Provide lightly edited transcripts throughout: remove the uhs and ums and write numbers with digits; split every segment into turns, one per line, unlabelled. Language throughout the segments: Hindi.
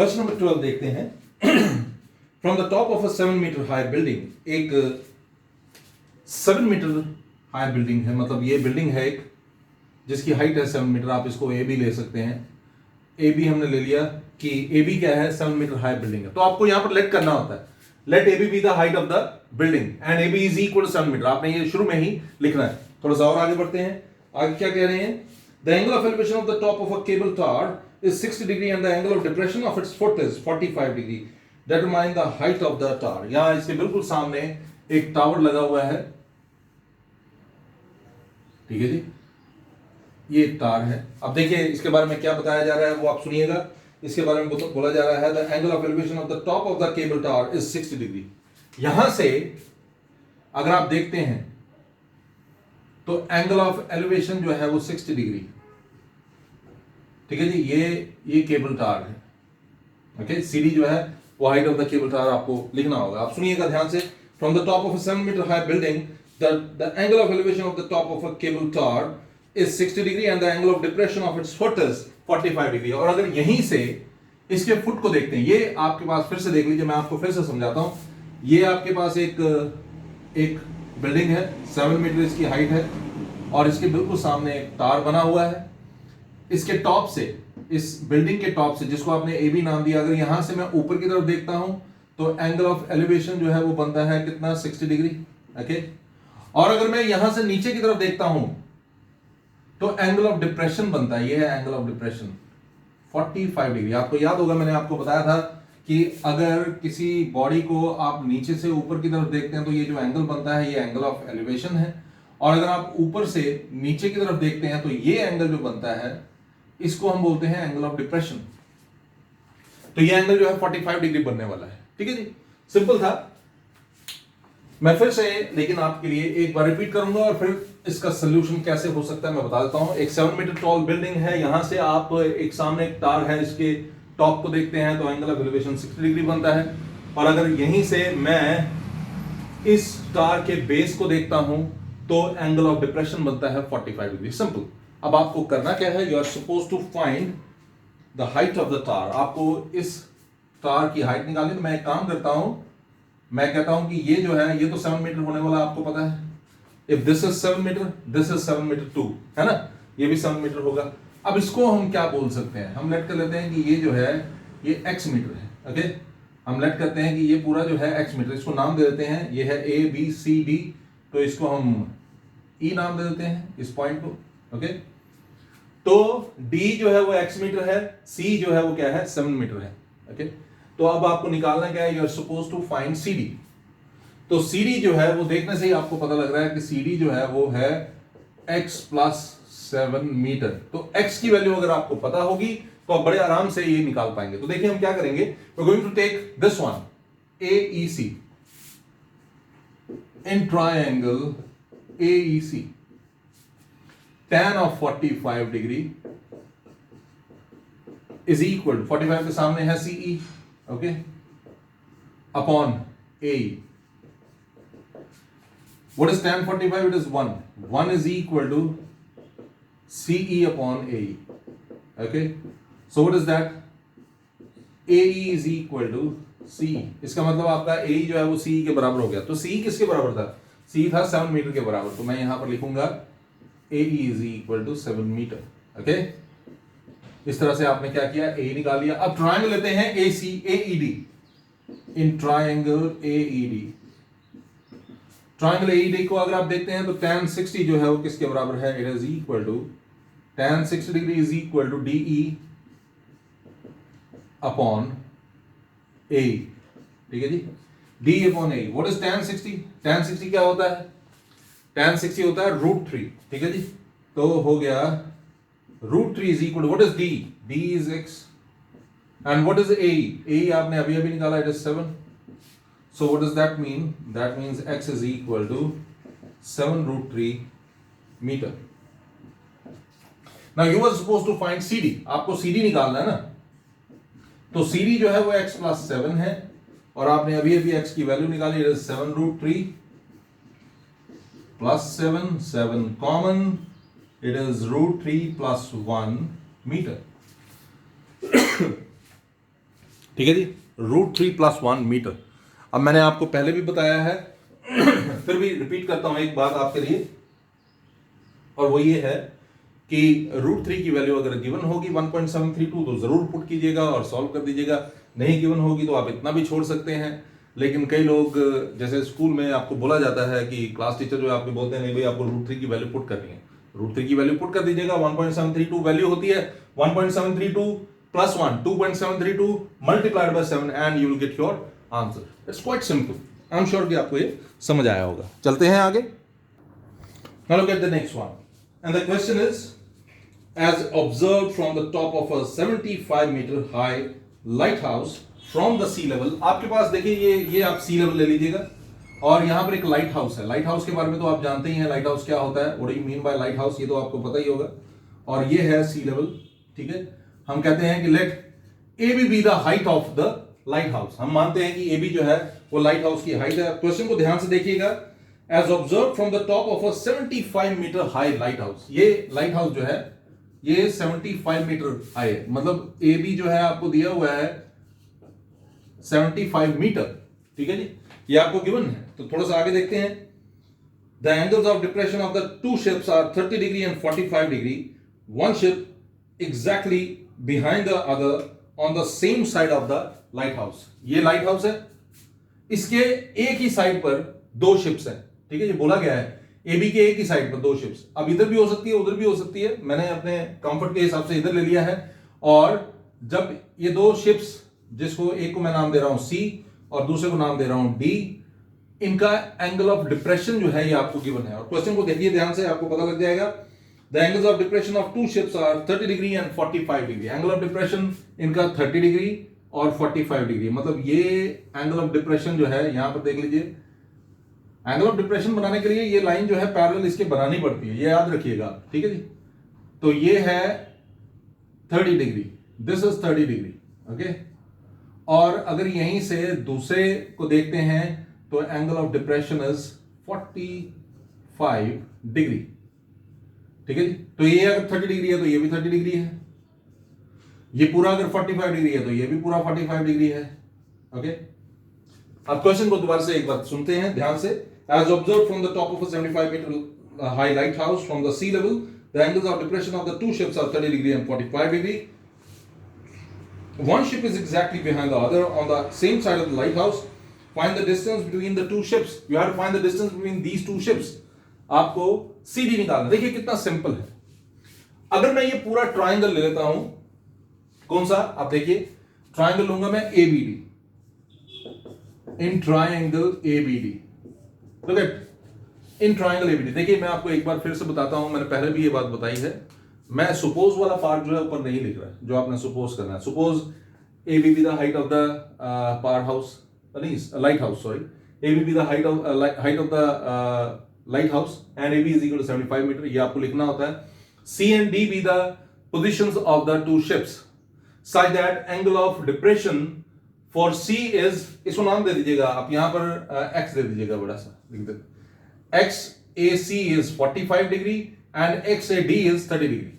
क्वेश्चन नंबर 12 देखते हैं। From the top of a 7 metre high building, एक 7 मीटर हाई बिल्डिंग है, मतलब ये बिल्डिंग है एक जिसकी हाइट है 7 मीटर। आप इसको ए बी ले सकते हैं। ए बी हमने ले लिया कि ए बी क्या है, 7 मीटर हाई बिल्डिंग है। तो आपको यहां पर लेट करना होता है, let A B the height of the building and A B is equal to 7 metre. आपने ये शुरू में ही लिखना है। थोड़ा सा और आगे बढ़ते हैं। आगे क्या कह रहे हैं, the angle of elevation of the top of a cable tower is 60 degree and the angle of depression of its foot is 45 degree. Determine the height of the tower. यहां इसके बिल्कुल सामने एक टावर लगा हुआ है, ठीक है जी, ये एक टावर है। अब देखिए इसके बारे में क्या बताया जा रहा है वो आप सुनिएगा। इसके बारे में बोला जा रहा है the angle of elevation of the top of the cable tower is 60 degree. यहां से अगर आप देखते हैं तो एंगल ऑफ एलिवेशन जो है वो 60 डिग्री, ठीक है जी। ये केबल टावर है, ओके। सीडी जो है वो height of the cable tower आपको लिखना होगा। आप सुनिएगा ध्यान से। From the top of a 7 metre high building the angle of elevation of the top of a cable tower is 60 degree and the angle of depression of its foot is 45 degree. और अगर यहीं से इसके फुट को देखते हैं, ये आपके पास फिर से देख लीजिए, मैं आपको फिर से समझाता हूं। ये आपके पास एक बिल्डिंग है, 7 मीटर इसकी हाइट है और इसके बिल्कुल सामने एक टावर बना हुआ है। इसके टॉप से, इस बिल्डिंग के टॉप से, जिसको आपने ए बी नाम दिया, अगर यहां से मैं ऊपर की तरफ देखता हूं तो एंगल ऑफ एलिवेशन जो है वो बनता है कितना, 60 डिग्री, ओके। और अगर मैं यहां से नीचे की तरफ देखता हूं तो एंगल ऑफ डिप्रेशन बनता है, ये है एंगल ऑफ डिप्रेशन, 45 डिग्री। आपको याद होगा मैंने आपको बताया था कि अगर किसी बॉडी को आप नीचे से ऊपर की तरफ देखते हैं तो ये जो एंगल बनता है ये एंगल ऑफ एलिवेशन है, और अगर आप ऊपर से नीचे की तरफ देखते हैं तो ये एंगल जो बनता है इसको हम बोलते हैं एंगल ऑफ डिप्रेशन। तो ये एंगल जो है 45 डिग्री बनने वाला है, ठीक है जी। सिंपल था। मैं फिर से लेकिन आपके लिए एक बार रिपीट करूंगा और फिर इसका सोल्यूशन कैसे हो सकता है मैं बता देता हूं। एक 7 मीटर टॉल बिल्डिंग है, यहां से आप एक सामने एक टावर है, इसके टॉप को देखते हैं तो एंगल ऑफ एलिवेशन 60 डिग्री बनता है। और अगर यहीं से मैं इस टावर के बेस को देखता हूं तो एंगल ऑफ डिप्रेशन बनता है 45 डिग्री। सिंपल। अब आपको करना क्या है, you are suppose to find the height of the tower. आपको इस टावर की हाइट निकालनी। तो मैं एक काम करता हूं, मैं कहता हूं कि ये जो है ये तो 7 मीटर होने वाला आपको पता है। If this is 7 metre, this is 7 metre 2, है ना, ये भी 7 मीटर होगा। अब इसको हम क्या बोल सकते हैं, हम लेट कर लेते हैं कि ये जो है ये x मीटर है, ओके। हम लेट करते हैं कि ये पूरा जो है x मीटर, इसको नाम दे देते हैं, ये है a b c d, तो इसको हम e नाम दे देते हैं इस पॉइंट को, ओके। तो d जो है वो x मीटर है, c जो है वो क्या है, 7 मीटर है, ओके। तो अब आपको निकालना क्या है, you are suppose to find CD। तो CD जो है वो देखने से ही आपको पता लग रहा है कि CD जो है वो है x प्लस 7 मीटर। तो x की वैल्यू अगर आपको पता होगी तो आप बड़े आराम से ये निकाल पाएंगे। तो देखिए हम क्या करेंगे, we are going to take this one AEC in triangle AEC, tan of 45 degree is equal, 45 के सामने है CE, okay, upon AE। What is tan 45? It is 1. 1 is equal to CE upon AE, okay. So what is that? AE is equal to CE। इसका मतलब आपका AE जो है वो CE के बराबर हो गया। तो CE किसके बराबर था, CE था 7 मीटर के बराबर। तो मैं यहां पर लिखूंगा AE is equal to 7 metre, okay. इस तरह से आपने क्या किया, AE निकाल लिया। अब ट्रायंगल लेते हैं AED। In triangle AED, triangle AED को अगर आप देखते हैं तो tan 60 जो है वो किसके बराबर है, it is equal to tan 60 degree is equal to DE upon AE, ठीक है जी, DE upon AE। What is tan 60? tan 60 क्या होता है, tan 60 होता है √3, ठीक है जी। तो हो गया √3 is equal to, what is D? D is x and what is AE? AE आपने अभी अभी निकाला, it is 7। So what does that mean? That means x is equal to 7√3 meter. Now you are supposed to find CD. आपको CD निकालना है ना। तो CD जो है वो x plus 7 है और आपने अभी अभी x की वैल्यू निकाली, it is 7√3 plus 7, 7 common, it is √3 plus 1 meter. ठीक है जी, √3 + 1 मीटर। अब मैंने आपको पहले भी बताया है फिर भी रिपीट करता हूं एक बात आपके लिए, और वो ये है कि √3 की वैल्यू अगर गिवन होगी 1.732 तो जरूर पुट कीजिएगा और सॉल्व कर दीजिएगा। नहीं गिवन होगी तो आप इतना भी छोड़ सकते हैं। लेकिन कई लोग, जैसे स्कूल में आपको बोला जाता है कि क्लास टीचर जो आपको बोलते हैं नहीं भाई आपको √3 की वैल्यू पुट करनी है, √3 की वैल्यू पुट कर दीजिएगा। 1.732 वैल्यू होती है, 1.732 + 1 2.732 multiplied by 7 and you will get your answer. It's quite simple. I am sure कि आपको ये समझ आया होगा। चलते हैं आगे। Now look at the next one and the question is, as observed from the top of a 75-meter high lighthouse from the sea level। आपके पास देखिए ये आप सी लेवल ले लीजिएगा और यहां पर एक लाइट हाउस है। लाइट हाउस के बारे में तो आप जानते ही हैं, लाइट हाउस क्या होता है, what do you mean by light house, ये तो आपको पता ही होगा। और ये है सी लेवल, ठीक है। हम कहते हैं कि let A B the height of the light house. हम मानते हैं कि ए बी जो है वो लाइट हाउस की हाइट है। क्वेश्चन को ध्यान से देखिएगा, as observe from the top of a 75-meter high lighthouse. ये लाइट हाउस जो है ये 75 मीटर हाई है, मतलब ए बी जो है आपको दिया हुआ है 75 मीटर, ठीक है जी, ये आपको गिवन है। तो थोड़ा सा आगे देखते हैं। The angles of depression of the two ships are 30 degree and 45 degree. One ship exactly behind the other on the same side of the light house. ये लाइट हाउस है, इसके एक ही साइड पर दो शिप्स हैं, ठीक है। ये बोला गया है ए बी के एक ही साइड पर दो शिप्स। अब इधर भी हो सकती है उधर भी हो सकती है, मैंने अपने कंफर्ट के हिसाब से इधर ले लिया है। और जब ये दो शिप्स, जिसको एक को मैं नाम दे रहा हूं सी और दूसरे को नाम दे रहा हूं डी, इनका एंगल ऑफ डिप्रेशन जो है ये आपको गिवन है। और क्वेश्चन को देखिए ध्यान से, आपको पता लग जाएगा। The angles of depression of two ships are 30 degree and 45 degree. Angle of depression इनका 30 डिग्री और 45 डिग्री, मतलब ये एंगल ऑफ डिप्रेशन जो है यहां पर देख लीजिए। एंगल ऑफ डिप्रेशन बनाने के लिए ये लाइन जो है पैरेलल इसके बनानी पड़ती है, ये याद रखिएगा, ठीक है जी। तो ये है 30 degree, this is 30 degree, okay. और अगर यहीं से दूसरे को देखते हैं तो angle of depression is 45 degree, ठीक है जी। तो ये अगर 30 डिग्री है तो ये भी 30 डिग्री है, ये पूरा अगर 45 डिग्री है तो ये भी पूरा 45 डिग्री है, ओके। अब क्वेश्चन को दोबारा से एक बार सुनते हैं ध्यान से। As observed from the top of a 75-meter high lighthouse from the sea level, the angles of depression of the two ships are 30 degree and 45 degree. One ship is exactly behind the other on the same side of the lighthouse. Find the distance between the two ships. You have to find the distance between these two ships. आपको CD निकालना। देखिए कितना सिंपल है। अगर मैं ये पूरा ट्राइंगल ले लेता हूं, कौन सा, आप देखिए ट्राइंगल लूंगा मैं ABD। In triangle ABD, Look at in triangle ABD। देखिए मैं आपको एक बार फिर से बताता हूं, मैंने पहले भी ये बात बताई है। मैं सपोज वाला पार्ट जो है ऊपर नहीं लिख रहा है, जो आपने सपोज करना है। Suppose A B be the height of the power house, नहीं light house, sorry, A B be the height of the light house and A B is equal to 75 metre, ये आपको लिखना होता है। C and D be the positions of the two ships such that angle of depression for C is, इसको नाम दे दीजिएगा आप, यहां पर एक्स दे दीजिएगा, बड़ा सा लिख देते, X A C is 45 degree and X A D is 30 degree.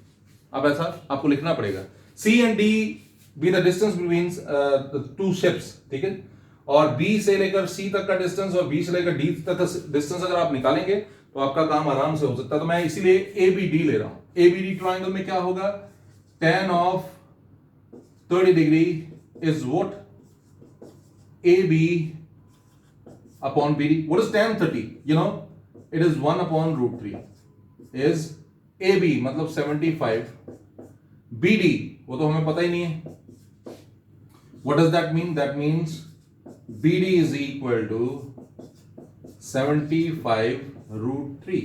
अब ऐसा आपको लिखना पड़ेगा, C and D be the distance between two ships, ठीक है। और बी से लेकर सी तक का डिस्टेंस और बी से लेकर डी तक का डिस्टेंस अगर आप निकालेंगे तो आपका काम आराम से हो सकता है। तो मैं इसीलिए ए बी डी ले रहा हूं। ए बी डी ट्राइंगल में क्या होगा, tan of 30 degree is what, AB upon BD. What is tan 30? You know, it is 1 upon √3 is AB मतलब 75, BD वो तो हमें पता ही नहीं है। What does that mean? That means BD is equal to 75 √3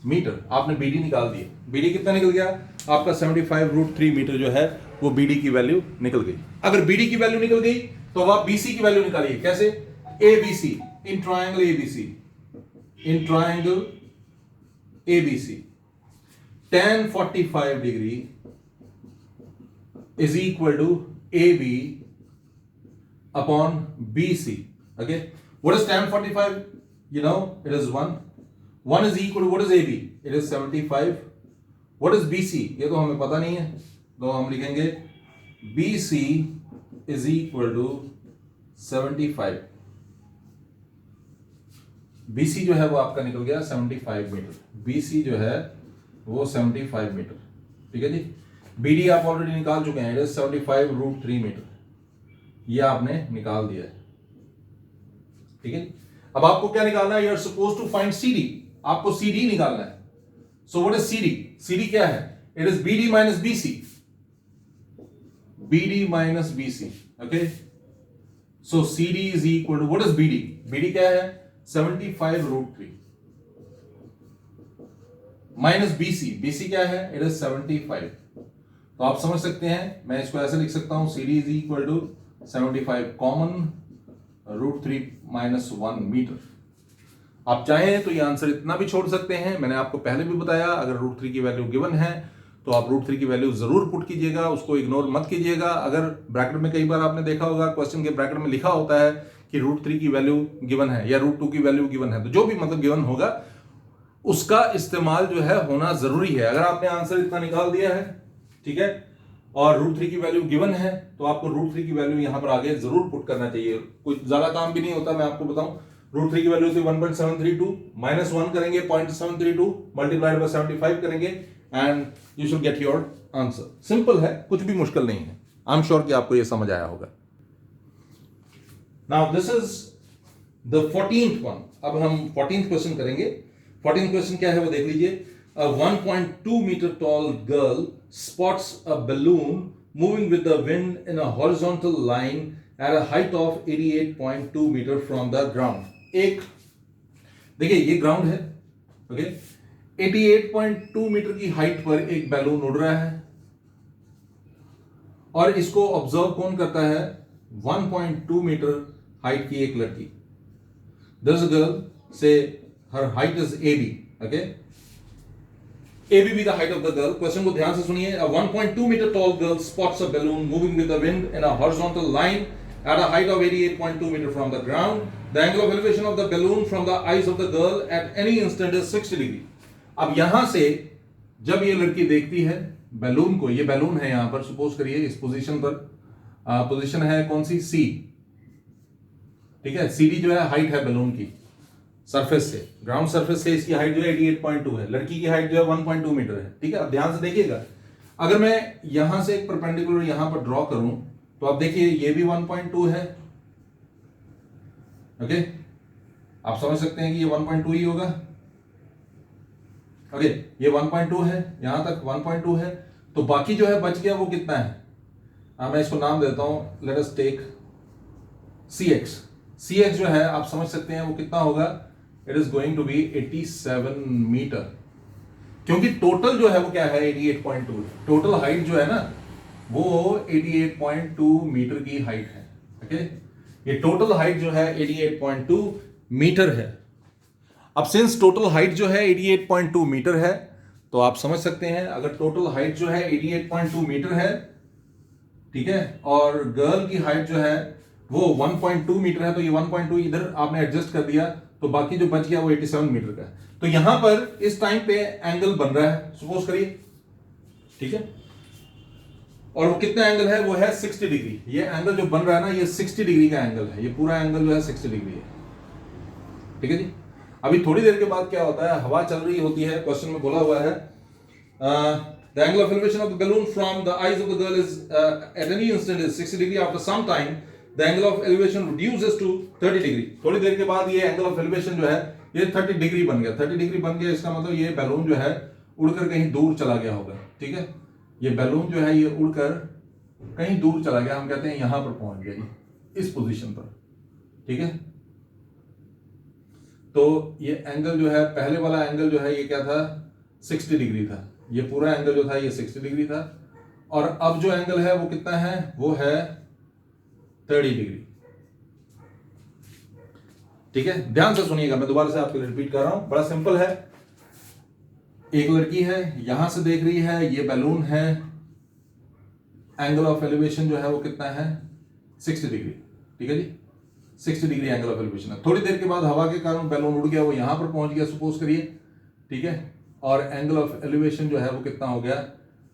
metre. आपने BD निकाल दिया, BD कितना निकल गया आपका 75 √3 मीटर जो है वो BD की वैल्यू निकल गई। अगर BD की वैल्यू निकल गई तो अब आप BC की वैल्यू निकालिए। कैसे, ABC in triangle ABC, in triangle ABC tan 45 degree is equal to AB upon BC, okay. What is tan 45? You know, it is 1. 1 is equal to what is AB? It is 75. What is BC? ये तो हमें पता नहीं है, तो हम लिखेंगे BC is equal to 75। BC जो है वो आपका निकल गया 75 मीटर, BC जो है वो 75 मीटर, ठीक है जी। BD आप ऑलरेडी निकाल चुके हैं, इट इज 75√3 मीटर, ये आपने निकाल दिया है, ठीक है। अब आपको क्या निकालना है, you are suppose to find CD, आपको CD निकालना है। So what is CD? CD क्या है? It is BD minus BC, BD minus BC, okay. So CD is equal to what is BD? BD क्या है? 75√3 माइनस BC क्या है? It is 75। तो आप समझ सकते हैं, मैं इसको ऐसे लिख सकता हूं, CD is equal to 75 common √3 minus 1 metre. आप चाहें तो ये आंसर इतना भी छोड़ सकते हैं, मैंने आपको पहले भी बताया, अगर √3 की वैल्यू गिवन है तो आप √3 की वैल्यू जरूर पुट कीजिएगा, उसको इग्नोर मत कीजिएगा। अगर ब्रैकेट में, कई बार आपने देखा होगा क्वेश्चन के ब्रैकेट में लिखा होता है कि √3 की वैल्यू गिवन है या √2 की वैल्यू गिवन है, तो जो भी मतलब गिवन होगा उसका इस्तेमाल जो है होना जरूरी है। अगर आपने आंसर इतना निकाल दिया है, ठीक है, और √3 की वैल्यू गिवन है, तो आपको √3 की वैल्यू यहां पर आगे जरूर पुट करना चाहिए। कोई ज्यादा काम भी नहीं होता, मैं आपको बताऊं, √3 की वैल्यू थी 1.732, माइनस 1 करेंगे 0.732 मल्टीप्लाइड बाय 75 करेंगे and you should get your answer. Simple है, कुछ भी मुश्किल नहीं है। आई एम श्योर कि आपको यह समझ आया होगा। Now this is the 14th one. अब हम 14th क्वेश्चन करेंगे। 14th क्वेश्चन क्या है वो देख लीजिए। A 1.2 meter tall girl spots a balloon moving with the wind in a horizontal line at a height of 88.2 meter from the ground. एक देखिए ये ग्राउंड है, ओके, 88.2 मीटर की हाइट पर एक बैलून उड़ रहा है और इसको ऑब्जर्व कौन करता है? 1.2 मीटर हाइट की एक लड़की। There's a girl, say her height is AB, okay? AB be the height of the girl. Question को ध्यान से सुनिए। A 1.2 meter tall girl spots a balloon moving with the wind in a horizontal line at a height of 88.2 meter from the ground. The angle of elevation of the balloon from the eyes of the girl at any instant is 60 degree. अब यहां से जब ये लड़की देखती है बैलून को, ये बैलून है यहां पर, सपोज करिए इस पोजीशन पर, पोजीशन है कौन सी? C, ठीक है। CD जो है हाइट है बैलून की सरफेस से, ग्राउंड सरफेस से इसकी हाइट जो है 88.2 है, लड़की की हाइट जो है 1.2 मीटर है, ठीक है। अब ध्यान से देखिएगा, अगर मैं यहां से एक परपेंडिकुलर यहां पर ड्रॉ करूं तो आप देखिए ये भी 1.2 है, ओके। आप समझ सकते हैं कि ये 1.2 ही होगा, ओके। ये 1.2 है, यहां तक 1.2 है, तो बाकी जो है बच गया वो कितना है? मैं इसको नाम देता हूं, लेट अस टेक CX जो है आप समझ सकते हैं वो कितना होगा? It is going to be 87 metre, क्योंकि टोटल जो है वो क्या है? 88.2। टोटल हाइट जो है ना वो 88.2 मीटर की हाइट है, ओके। ये टोटल हाइट जो है 88.2 मीटर है। अब सिंस टोटल हाइट जो है 88.2 मीटर है, तो आप समझ सकते हैं अगर टोटल हाइट जो है 88.2 मीटर है, ठीक है, और गर्ल की हाइट जो है वो 1.2 मीटर है, तो ये 1.2 इधर आपने एडजस्ट कर दिया, तो बाकी जो बच गया वो 87 मीटर का है। तो यहां पर इस टाइम पे एंगल बन रहा है, सपोज करिए, ठीक है, और वो कितना एंगल है? वो है 60 डिग्री। ये एंगल जो बन रहा है ना, ये 60 डिग्री का एंगल है, ये पूरा एंगल जो है 60 डिग्री है, ठीक है जी। अभी थोड़ी देर के बाद क्या होता है, हवा चल रही होती है, क्वेश्चन में बोला हुआ है the angle of elevation of the balloon from the eyes of the girl is at any instant is 60 degree. After some time the angle of elevation reduces to 30 degree. थोड़ी देर के बाद ये एंगल ऑफ एलिवेशन जो है ये 30 डिग्री बन गया। 30 डिग्री बन गया, इसका मतलब ये बैलून जो है उड़कर कहीं दूर चला गया होगा, ठीक है। ये बैलून जो है ये उड़कर कहीं दूर चला गया, हम कहते हैं यहां पर पहुंच गया, इस पोजीशन पर, ठीक है। तो ये एंगल जो है, पहले वाला एंगल जो है ये क्या था? 60 डिग्री था। ये पूरा एंगल जो था ये 60 डिग्री था, और अब जो एंगल है वो कितना है? वो है 30 डिग्री, ठीक है। ध्यान से सुनिएगा, मैं दोबारा से आपके लिए रिपीट कर रहा हूं, बड़ा सिंपल है। एक लड़की है, यहां से देख रही है, ये बैलून है, एंगल ऑफ एलिवेशन जो है वो कितना है? 60 डिग्री, ठीक है जी। 60 डिग्री एंगल ऑफ एलिवेशन है। थोड़ी देर के बाद हवा के कारण बैलून उड़ गया, वो यहां पर पहुंच गया, सपोज करिए, ठीक है, और एंगल ऑफ एलिवेशन जो है वो कितना हो गया?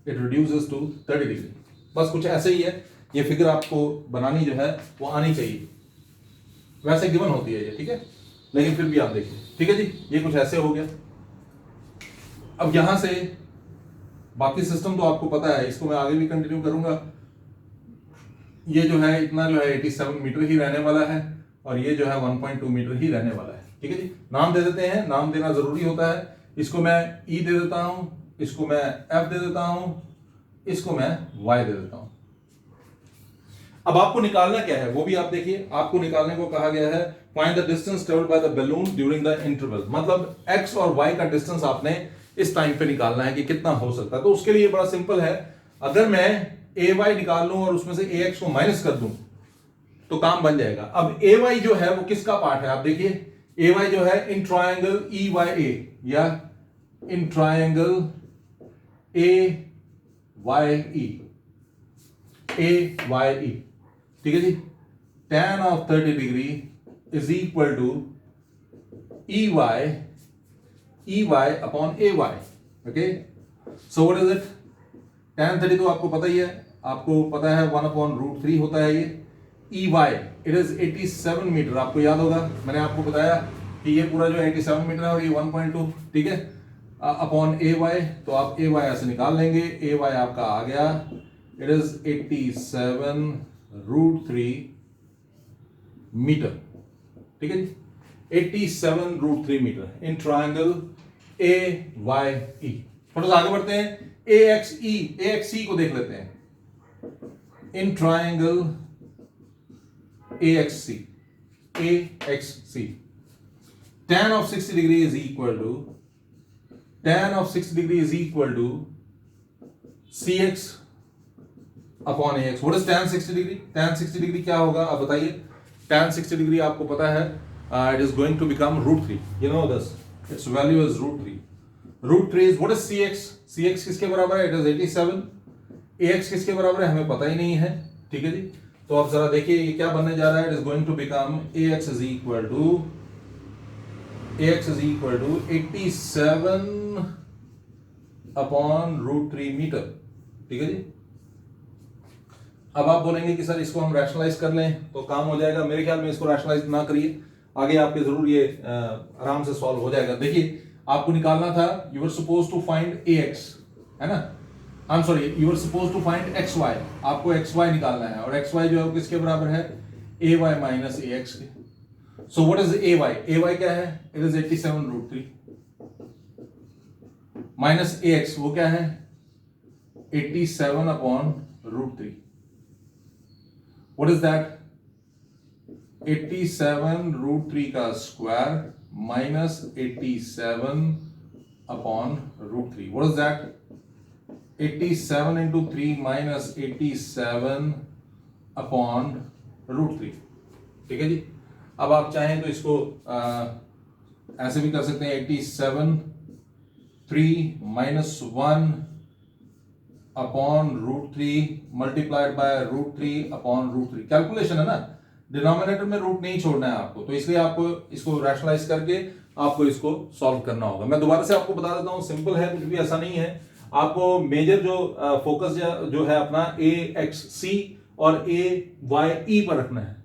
It reduces to 30 degree. बस कुछ ऐसे ही है। ये फिगर आपको बनानी जो है वो आनी चाहिए, वैसे गिवन होती है ये, ठीक है, लेकिन फिर भी आप देखिए, ठीक है जी, ये कुछ ऐसे हो गया। अब यहां से बाकी सिस्टम तो आपको पता है, इसको मैं आगे भी कंटिन्यू करूंगा। ये जो है इतना जो है 87 मीटर ही रहने वाला है और ये जो है 1.2 मीटर ही रहने वाला है, ठीक है जी। नाम दे देते हैं, नाम देना जरूरी होता है। इसको मैं ई दे देता हूं, इसको मैं एफ दे देता हूं, इसको मैं वाई दे देता हूं। अब आपको निकालना क्या है वो भी आप देखिए, आपको निकालने को कहा गया है find the distance travelled by the balloon during the interval, मतलब एक्स और वाई का डिस्टेंस आपने इस टाइम पे निकालना है कि कितना हो सकता है। तो उसके लिए बड़ा सिंपल है, अगर मैं ए वाई निकाल लूं और उसमें से ए एक्स को माइनस कर दूं तो काम बन जाएगा। अब ए वाई जो है वो किसका पार्ट है, आप देखिए, ए वाई जो है इन ट्रायंगल ई वाई ए या इन ट्रायंगल ए वाई ई, ठीक है जी। tan of 30 degree is equal to EY upon AY, okay? So what is it? tan 30 तो आपको पता ही है, आपको पता है 1/√3 होता है ये। EY it is 87 मीटर, आपको याद होगा, मैंने आपको बताया कि ये पूरा जो 87 मीटर है और ये 1.2, ठीक है, अपॉन AY, तो आप AY ऐसे निकाल लेंगे, AY आपका आ गया, it is 87√3 मीटर, ठीक है जी, 87√3 मीटर इन ट्रायंगल AYE। थोड़ा सा आगे बढ़ते हैं, AXE को देख लेते हैं, in triangle AXC, tan of 60 degree is equal to CX upon AX। What is tan 60 degree? tan 60 degree क्या होगा आप बताइए? tan 60 डिग्री आपको पता है, it is going to become √3, you know this, its value is √3। √3 is what is CX? CX किसके बराबर है? It is 87। AX किसके बराबर है हमें पता ही नहीं है, ठीक है जी। तो आप जरा देखिए ये क्या बनने जा रहा है, it is going to become AX is equal to 87 upon √3 metre, ठीक है जी। अब आप बोलेंगे कि सर इसको हम रैशनलाइज कर लें तो काम हो जाएगा, मेरे ख्याल में इसको रैशनलाइज ना करिए, आगे आपके जरूर ये आराम से सॉल्व हो जाएगा। देखिए आपको निकालना था, you were suppose to find AX, है ना, I am sorry, you were suppose to find XY, आपको XY निकालना है और XY जो है किसके बराबर है? AY माइनस AX के। सो व्हाट इज AY? AY क्या है? इट इज 87√3 माइनस AX, वो क्या है? 87 अपॉन √3। What is that? 87√3 का square minus 87 upon √3। What is that? 87 into 3 minus 87 upon √3, ठीक है जी। अब आप चाहें तो इसको ऐसे भी कर सकते हैं, 87 3 minus 1 upon √3 multiplied by √3 upon √3। Calculation है ना, डिनोमिनेटर में रूट नहीं छोड़ना है आपको, तो इसलिए आपको इसको रैशनलाइज करके आपको इसको सॉल्व करना होगा। मैं दोबारा से आपको बता देता हूं, सिंपल है, कुछ भी ऐसा नहीं है। आपको मेजर जो फोकस जो है अपना AXC और AYE पर रखना है।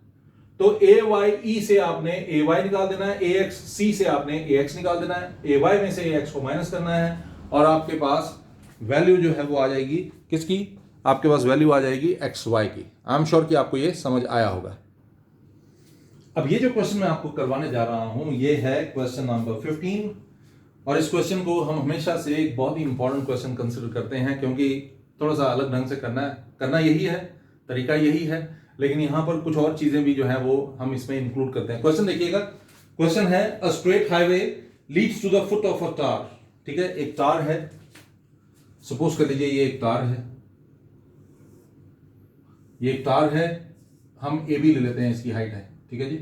तो AYE से आपने AY निकाल देना है, AXC से आपने AX निकाल देना है, AY में से AX को माइनस करना है और आपके पास वैल्यू जो है वो आ जाएगी किसकी? आपके पास वैल्यू आ जाएगी XY की। आई एम श्योर कि आपको ये समझ आया होगा। अब ये जो क्वेश्चन मैं आपको करवाने जा रहा हूं ये है क्वेश्चन नंबर 15 और इस क्वेश्चन को हम हमेशा से एक बहुत ही इंपॉर्टेंट क्वेश्चन कंसिडर करते हैं क्योंकि थोड़ा सा अलग ढंग से करना यही है, तरीका यही है, लेकिन यहां पर कुछ और चीजें भी जो है वो हम इसमें इंक्लूड करते हैं। क्वेश्चन देखिएगा, क्वेश्चन है a straight highway leads to the foot of a tower, ठीक है, एक टार है, सपोज कर लीजिए ये एक तार है, ये एक तार है, हम AB ले लेते हैं, इसकी हाइट है, ठीक है जी,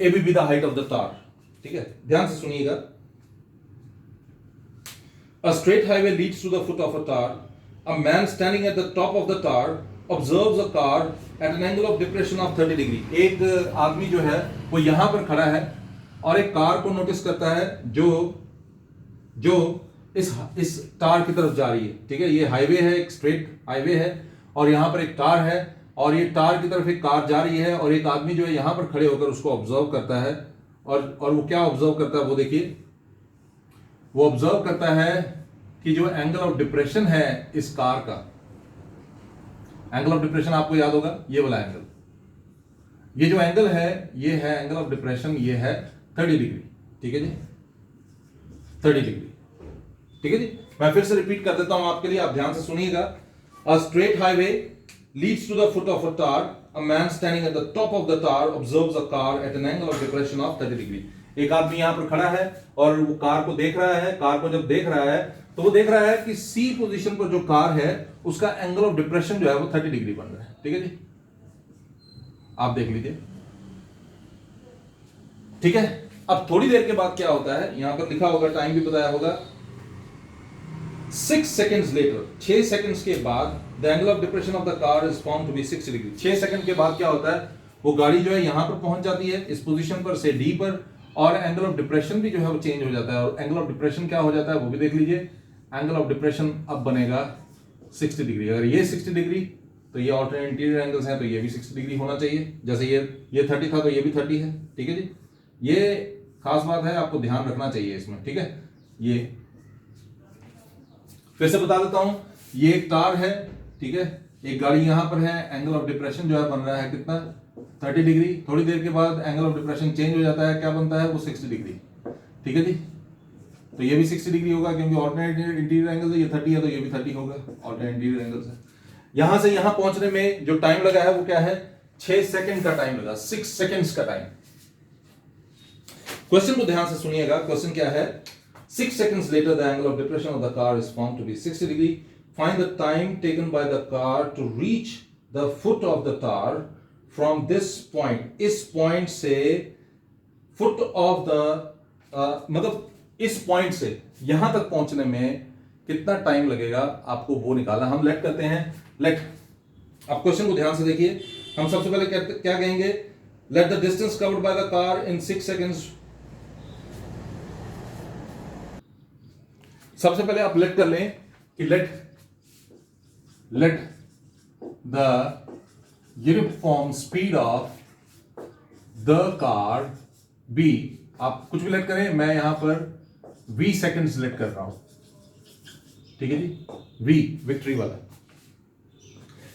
AB B the height of the तार, ठीक है, ध्यान से सुनिएगा। A straight highway leads to the foot of a tar. A man standing at the top of the tar observes a car at an angle of depression of 30 degree. एक आदमी जो है वो यहां पर खड़ा है और एक कार को नोटिस करता है जो इस टार की तरफ जा रही है, ठीक है, ये हाईवे है, एक स्ट्रेट हाईवे है और यहां पर एक टार है और ये टार की तरफ एक कार जा रही है और एक आदमी जो है यहां पर खड़े होकर उसको ऑब्जर्व करता है और वो क्या ऑब्जर्व करता है वो देखिए, वो ऑब्जर्व करता है कि जो एंगल ऑफ डिप्रेशन है इस कार का, एंगल ऑफ डिप्रेशन आपको याद होगा ये वाला एंगल, ये जो एंगल है ये है एंगल ऑफ डिप्रेशन, ये है 30 डिग्री। ठीक है जी, 30 डिग्री। ठीक है जी, मैं फिर से रिपीट कर देता हूं आपके लिए, आप ध्यान से सुनिएगा। A straight highway leads to the foot of a tower, a man standing at the top of the tower observes a car at an angle of depression of 30 degree. एक आदमी यहां पर खड़ा है और वो कार को देख रहा है, कार को जब देख रहा है तो वो देख रहा है कि सी पोजीशन पर जो कार है उसका एंगल ऑफ डिप्रेशन जो है वो 30 डिग्री बन रहा है। ठीक है जी, आप देख लीजिए। ठीक है, अब थोड़ी देर के बाद क्या होता है, यहां पर लिखा होगा, टाइम भी बताया होगा, 6 seconds later, 6 सेकंड्स के बाद the angle of depression of the car is found to be 60 degree. 6 second के बाद क्या होता है, वो गाड़ी जो है यहां पर पहुंच जाती है इस पोजीशन पर से डी पर, और एंगल ऑफ डिप्रेशन भी जो है वो चेंज हो जाता है। और एंगल ऑफ डिप्रेशन क्या हो जाता है वो भी देख लीजिए, एंगल ऑफ डिप्रेशन अब बनेगा 60 डिग्री। अगर ये 60 डिग्री तो ये ऑल्टरनेट इंटीरियर एंगल्स हैं तो ये भी 60 डिग्री होना चाहिए। जैसे ये 30 था तो ये भी 30 है। ठीक है जी, ये खास बात है, आपको ध्यान रखना चाहिए इसमें। ठीक है, ये फिर से बता देता हूं, ये एक कार है, ठीक है, एक गाड़ी यहां पर है, एंगल ऑफ डिप्रेशन जो है बन रहा है कितना, 30 डिग्री। थोड़ी देर के बाद एंगल ऑफ डिप्रेशन चेंज हो जाता है, क्या बनता है वो 60 डिग्री। ठीक है जी, तो ये भी 60 डिग्री होगा क्योंकि ऑल्टरनेट इंटीरियर एंगल है, ये 30 है तो ये भी 30 होगा, ऑल्टरनेट इंटीरियर एंगल से। यहां से यहां पहुंचने में जो टाइम लगा है वो क्या है, 6 सेकंड का टाइम लगा, 6 सेकंड्स का टाइम। क्वेश्चन को ध्यान से सुनिएगा, क्वेश्चन क्या है, 6 seconds later the angle of depression of the car is found to be 60 degree. Find the time taken by the car to reach the foot of the tar from this point. इस पॉइंट से foot of the मतलब इस पॉइंट से यहां तक पहुंचने में कितना टाइम लगेगा आपको वो निकालना। हम लेट करते हैं, लेट। अब क्वेश्चन को ध्यान से देखिए, हम सबसे पहले क्या कहेंगे, let the distance covered by the car in 6 seconds। सबसे पहले आप लेट कर लें कि let the uniform speed of the car be, आप कुछ भी लेट करें, मैं यहां पर v सेकंड्स लेट कर रहा हूं। ठीक है जी, v विक्ट्री वाला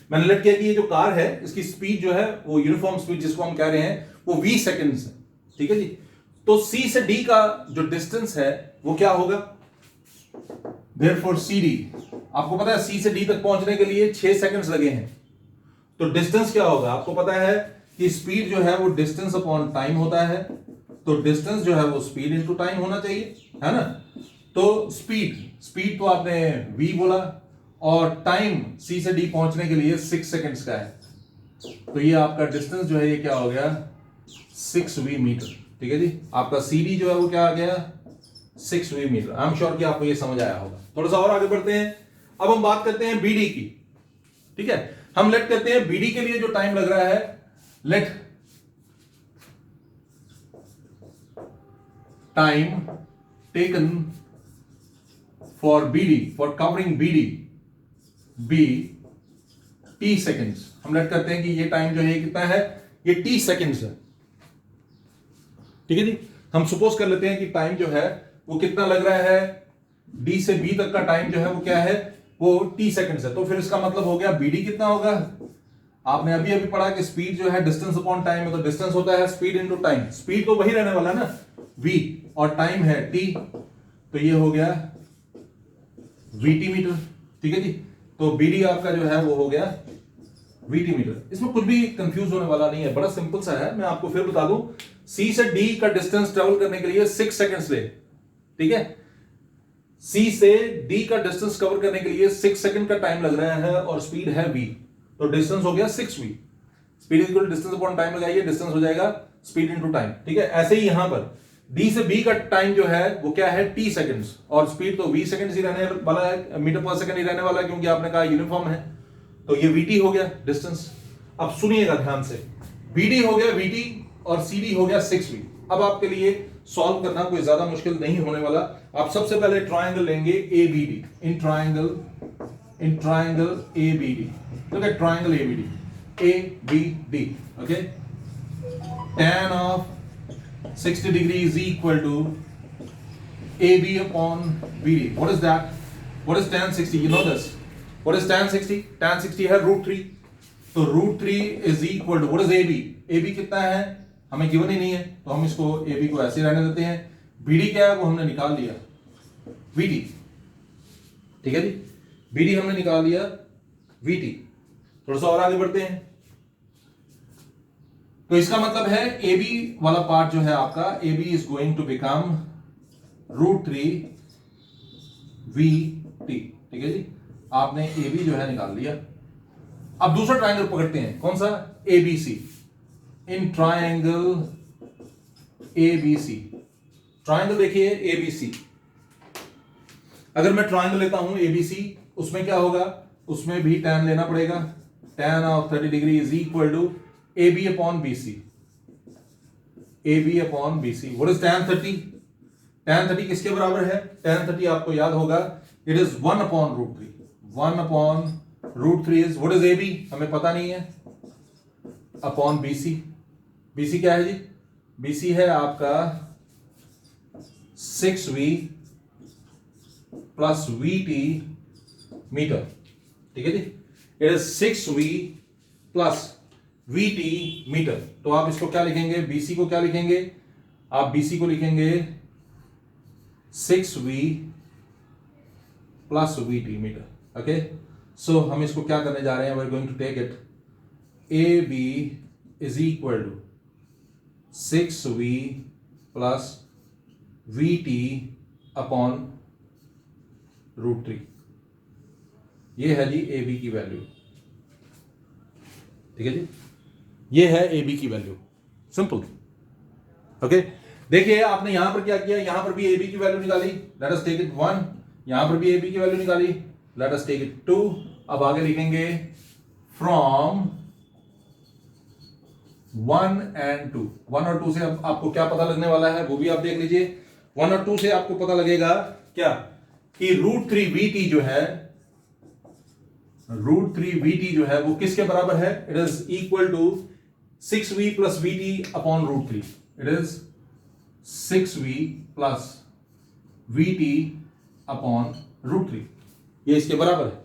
मैंने लेट किया कि ये जो कार है इसकी स्पीड जो है वो यूनिफॉर्म स्पीड जिसको हम कह रहे हैं वो v सेकंड्स है। ठीक है जी, तो c से d का जो डिस्टेंस है वो क्या होगा, Therefore CD, आपको पता है C से D तक पहुंचने के लिए 6 सेकंड्स लगे हैं, तो डिस्टेंस क्या होगा, आपको पता है कि स्पीड जो है वो डिस्टेंस अपॉन टाइम होता है, तो डिस्टेंस जो है वो स्पीड इनटू टाइम होना चाहिए, है ना। तो स्पीड तो आपने v बोला और टाइम C से D पहुंचने के लिए 6 सेकंड्स का है, तो ये आपका डिस्टेंस जो है ये क्या हो गया, 6v मीटर। ठीक है जी, आपका CD जो है वो क्या आ गया, 6v metre. I am sure कि आपको ये समझ आया होगा। थोड़ा सा और आगे बढ़ते हैं, अब हम बात करते हैं BD की। ठीक है, हम लेट करते हैं BD के लिए जो टाइम लग रहा है, let time taken for BD, for covering BD be t seconds. हम लेट करते हैं कि ये टाइम जो है ये कितना है, ये t सेकेंड्स है। ठीक है जी, हम सपोज कर लेते हैं कि टाइम जो है वो कितना लग रहा है, D से B तक का टाइम जो है वो क्या है, वो t सेकंड्स है। तो फिर इसका मतलब हो गया BD कितना होगा, आपने अभी अभी पढ़ा कि स्पीड जो है डिस्टेंस अपॉन टाइम है, तो डिस्टेंस होता है स्पीड इनटू टाइम, स्पीड तो वही रहने वाला है ना v, और टाइम है t, तो ये हो गया vt मीटर। ठीक है जी, तो BD आपका जो है वो हो गया vt मीटर। इसमें कुछ भी कंफ्यूज होने वाला नहीं है, बड़ा सिंपल सा है। मैं आपको फिर बता दूं, C से D का डिस्टेंस ट्रेवल करने के लिए 6 सेकंड्स ले। ठीक है, C से D का डिस्टेंस कवर करने के लिए 6 सेकंड का टाइम लग रहा है और स्पीड है v, तो डिस्टेंस हो गया 6v। Speed equal to distance upon time लगाइए, डिस्टेंस हो जाएगा स्पीड इनटू टाइम। ठीक है, ऐसे ही यहां पर D से B का टाइम जो है वो क्या है, t सेकंड्स, और स्पीड तो v सेकंड्स ही रहने वाला है, मीटर पर सेकंड ही रहने वाला है, क्योंकि आपने कहा यूनिफॉर्म है, तो ये vt हो गया डिस्टेंस। अब सुनिएगा ध्यान से, BD हो गया vt और CD हो गया 6v। अब आपके लिए सॉल्व करना कोई ज्यादा मुश्किल नहीं होने वाला। आप सबसे पहले ट्रायंगल लेंगे ABD, in triangle ABD। Look at triangle ABD, A, B, D. Okay? Tan of 60 degree is equal to AB upon BD. What is that? What is tan 60? You know this. What is tan 60? Tan 60 है √3. तो √3 is equal to what is AB? AB कितना है? हमें गिवन ही नहीं है, तो हम इसको AB को ऐसे रहने देते हैं. BD क्या है वो हमने निकाल लिया, VD. ठीक है जी, BD हमने निकाल लिया, VT. थोड़ा सा और आगे बढ़ते हैं. तो इसका मतलब है AB वाला पार्ट जो है आपका, AB is going to become √3 VT. ठीक है जी, आपने AB जो है निकाल लिया. अब दूसरा ट्रायंगल पकड़ते हैं, कौन सा? ABC. In triangle ABC, triangle देखिए ABC. अगर मैं ट्रायंगल लेता हूं ABC, उसमें क्या होगा? उसमें भी tan लेना पड़ेगा. tan of 30 degree is equal to AB upon BC. AB upon BC. What is tan 30? tan 30 किसके बराबर है? tan 30 आपको याद होगा, it is 1 upon √3. 1 upon √3 is what is AB? हमें पता नहीं है. Upon BC. BC क्या है जी? BC है आपका 6V प्लस VT मीटर. ठीक है जी, it is 6V plus VT metre. तो आप इसको क्या लिखेंगे? BC को क्या लिखेंगे? आप BC को लिखेंगे 6V plus VT metre. Okay, so हम इसको क्या करने जा रहे हैं? We are going to take it AB is equal to 6V plus VT upon √3. ये है जी AB की वैल्यू. ठीक है जी, ये है AB की वैल्यू. सिंपल. ओके, देखिए आपने यहां पर क्या किया, यहां पर भी AB की वैल्यू निकाली, लेट अस टेक इट 1. यहां पर भी AB की वैल्यू निकाली, लेट अस टेक इट 2. अब आगे लिखेंगे फ्रॉम 1 and 2. 1 और 2 से अब आपको क्या पता लगने वाला है वो भी आप देख लीजिए. 1 और 2 से आपको पता लगेगा क्या, कि √3 VT जो है, √3 VT जो है वो किसके बराबर है? It is equal to 6V plus VT upon √3. It is 6V plus VT upon √3. ये इसके बराबर है.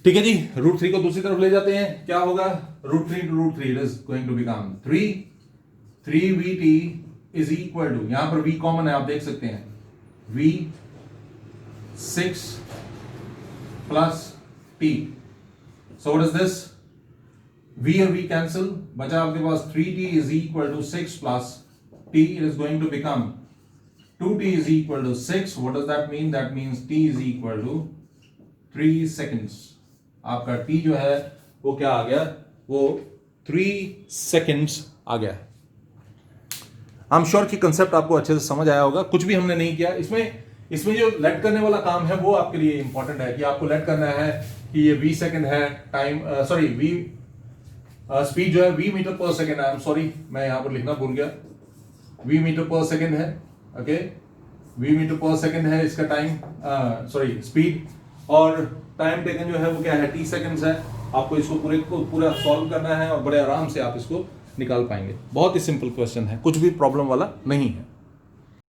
ठीक है जी, √3 को दूसरी तरफ ले जाते हैं, क्या होगा? √3 to √3 it is going to become 3 VT is equal to, यहां पर V कॉमन है, आप देख सकते हैं, V 6 plus T. So what is this? V और V कैंसिल, बचा आपके पास 3T is equal to 6 plus T. It is going to become 2T is equal to 6. What does that mean? That means T is equal to 3 seconds. आपका T जो है वो क्या आ गया? वो 3 सेकेंड्स आ गया. आई एम श्योर कि कंसेप्ट आपको अच्छे से समझ आया होगा. कुछ भी हमने नहीं किया इसमें जो लेट करने वाला काम है वो आपके लिए इंपॉर्टेंट है, कि आपको लेट करना है कि ये V सेकंड है, टाइम V स्पीड जो है V मीटर पर सेकंड है. आई एम सॉरी, मैं यहां पर लिखना भूल गया. V मीटर पर सेकंड है. ओके, V मीटर पर सेकंड है इसका टाइम, स्पीड. और टाइम टेकन जो है वो क्या है? T सेकंड्स है. आपको इसको पूरा सॉल्व करना है और बड़े आराम से आप इसको निकाल पाएंगे. बहुत ही सिंपल क्वेश्चन है, कुछ भी प्रॉब्लम वाला नहीं है.